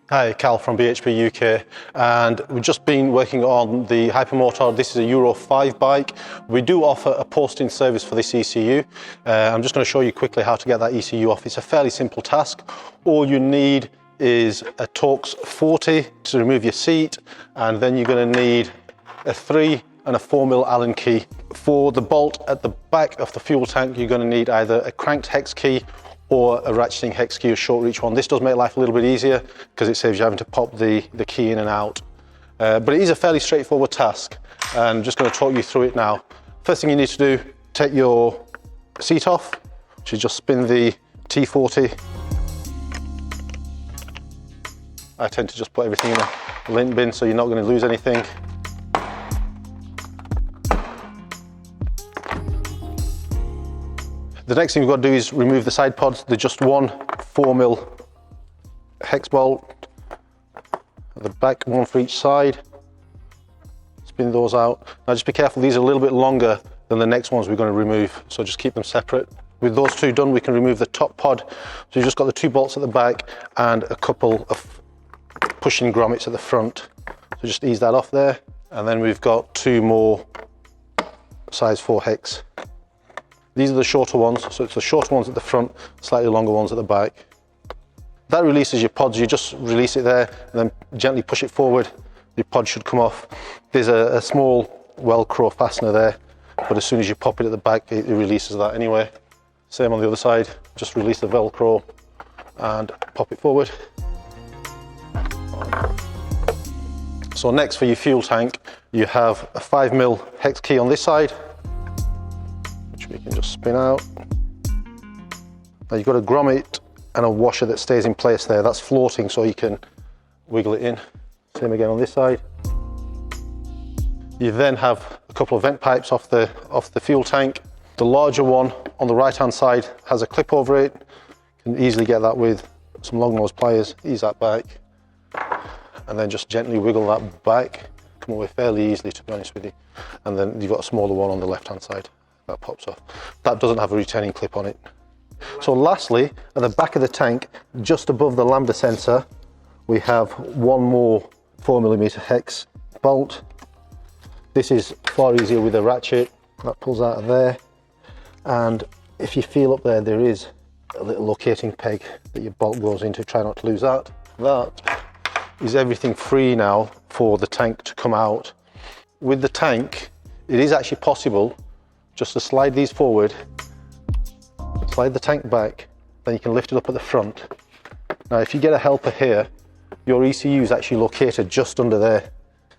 Hi, Cal from BHP UK, and we've just been working on the Hypermotard. This is a Euro 5 bike. We do offer a posting service for this ECU. I'm just going to show you quickly how to get that ECU off. It's a fairly simple task. All you need is a Torx 40 to remove your seat, and then you're going to need a 3 and a 4mm Allen key. For the bolt at the back of the fuel tank, you're going to need either a cranked hex key or a ratcheting hex key, a short reach one. This does make life a little bit easier because it saves you having to pop the key in and out. But it is a fairly straightforward task, and I'm just going to talk you through it now. First thing you need to do, take your seat off, which is just spin the T40. I tend to just put everything in a lint bin so you're not going to lose anything. The next thing we've got to do is remove the side pods. They're just one 4mm hex bolt at the back, one for each side. Spin those out. Now just be careful, these are a little bit longer than the next ones we're going to remove, so just keep them separate. With those two done, we can remove the top pod. So you've just got the two bolts at the back and a couple of pushing grommets at the front. So just ease that off there. And then we've got two more size 4 hex. These are the shorter ones, so it's the shorter ones at the front, slightly longer ones at the back. That releases your pods. You just release it there and then gently push it forward. Your pod should come off. There's a small Velcro fastener there, but as soon as you pop it at the back, it releases that anyway. Same on the other side, just release the Velcro and pop it forward. So next, for your fuel tank, you have a 5mm hex key on this side, we can just spin out. Now you've got a grommet and a washer that stays in place there. That's floating, so you can wiggle it in. Same again on this side. You then have a couple of vent pipes off the fuel tank. The larger one on the right hand side has a clip over it. You can easily get that with some long nose pliers. Ease that back and then just gently wiggle that back. Come away fairly easily, to be honest with you. And then you've got a smaller one on the left hand side. That pops off. That doesn't have a retaining clip on it. So lastly, at the back of the tank, just above the lambda sensor, we have one more 4mm hex bolt. This is far easier with a ratchet. That pulls out of there. And if you feel up there, there is a little locating peg that your bolt goes into. Try not to lose that. That is everything free now for the tank to come out. With the tank, it is actually possible just to slide these forward, slide the tank back, then you can lift it up at the front. Now if you get a helper here, your ECU is actually located just under there.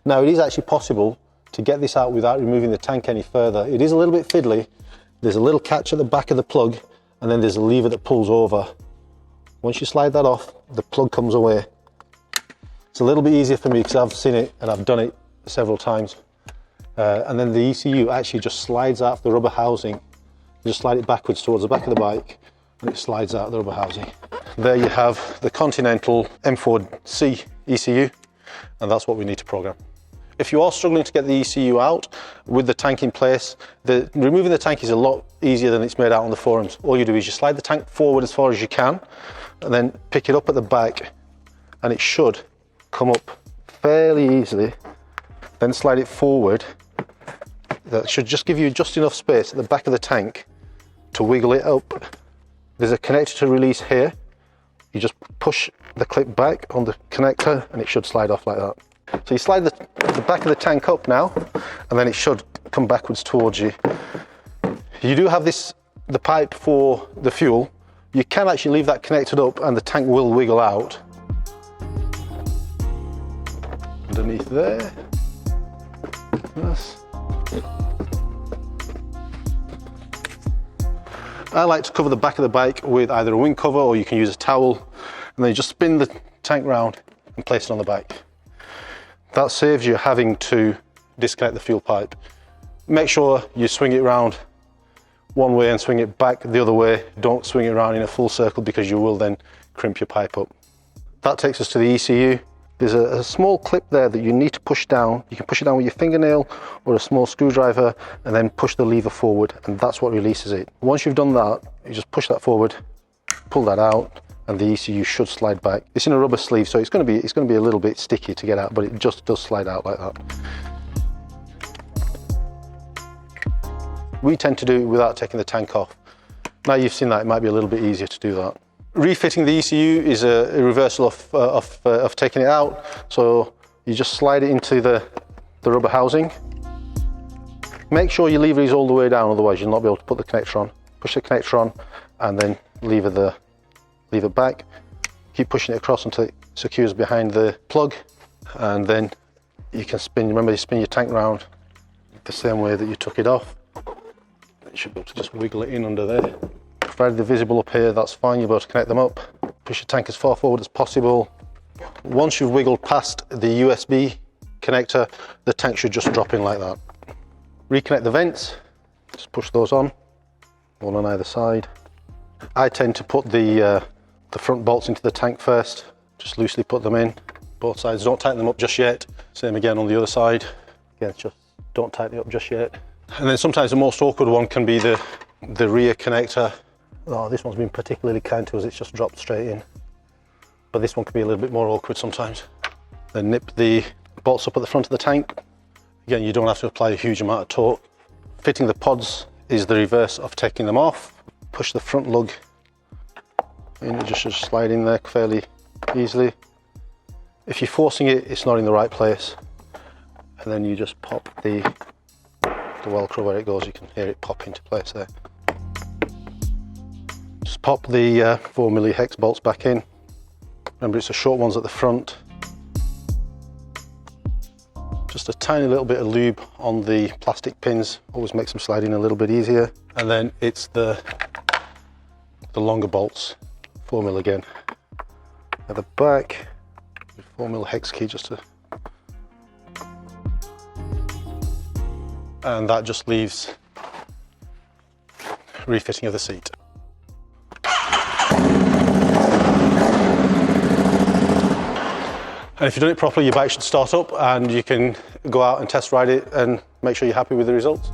Now it is actually possible to get this out without removing the tank any further. It is a little bit fiddly. There's a little catch at the back of the plug, and then there's a lever that pulls over. Once you slide that off, the plug comes away. It's a little bit easier for me because I've seen it and I've done it several times. And then the ECU actually just slides out of the rubber housing. You just slide it backwards towards the back of the bike and it slides out of the rubber housing. There you have the Continental M4C ECU, and that's what we need to program. If you are struggling to get the ECU out with the tank in place, removing the tank is a lot easier than it's made out on the forums. All you do is you slide the tank forward as far as you can and then pick it up at the back, and it should come up fairly easily. Then slide it forward. That should just give you just enough space at the back of the tank to wiggle it up. There's a connector to release here. You just push the clip back on the connector and it should slide off like that. So you slide the back of the tank up now, and then it should come backwards towards you. You do have the pipe for the fuel. You can actually leave that connected up and the tank will wiggle out. Underneath there. Yes. I like to cover the back of the bike with either a wing cover, or you can use a towel, and then you just spin the tank round and place it on the bike. That saves you having to disconnect the fuel pipe. Make sure you swing it round one way and swing it back the other way. Don't swing it around in a full circle because you will then crimp your pipe up. That takes us to the ECU. There's a small clip there that you need to push down. You can push it down with your fingernail or a small screwdriver and then push the lever forward, and that's what releases it. Once you've done that, you just push that forward, pull that out, and the ECU should slide back. It's in a rubber sleeve, so it's going to be a little bit sticky to get out, but it just does slide out like that. We tend to do it without taking the tank off. Now you've seen that, it might be a little bit easier to do that. Refitting the ECU is a reversal of taking it out. So you just slide it into the rubber housing. Make sure your lever is all the way down, otherwise you'll not be able to put the connector on. Push the connector on and then lever it back. Keep pushing it across until it secures behind the plug, and then you can spin. Remember, you spin your tank round the same way that you took it off. You should be able to just wiggle it in under there. Provided they're visible up here, that's fine. You'll be able to connect them up. Push your tank as far forward as possible. Once you've wiggled past the USB connector, the tank should just drop in like that. Reconnect the vents. Just push those on, one on either side. I tend to put the front bolts into the tank first. Just loosely put them in, both sides. Don't tighten them up just yet. Same again on the other side. Again, just don't tighten it up just yet. And then sometimes the most awkward one can be the rear connector. Oh, this one's been particularly kind to us, it's just dropped straight in. But this one can be a little bit more awkward sometimes. Then nip the bolts up at the front of the tank. Again, you don't have to apply a huge amount of torque. Fitting the pods is the reverse of taking them off. Push the front lug in, it just should slide in there fairly easily. If you're forcing it, it's not in the right place. And then you just pop the Velcro where it goes, you can hear it pop into place there. Just pop the 4mm hex bolts back in. Remember, it's the short ones at the front. Just a tiny little bit of lube on the plastic pins, always makes them slide in a little bit easier. And then it's the longer bolts, 4mm again. At the back, 4mm hex key just to, and that just leaves refitting of the seat. And if you've done it properly, your bike should start up and you can go out and test ride it and make sure you're happy with the results.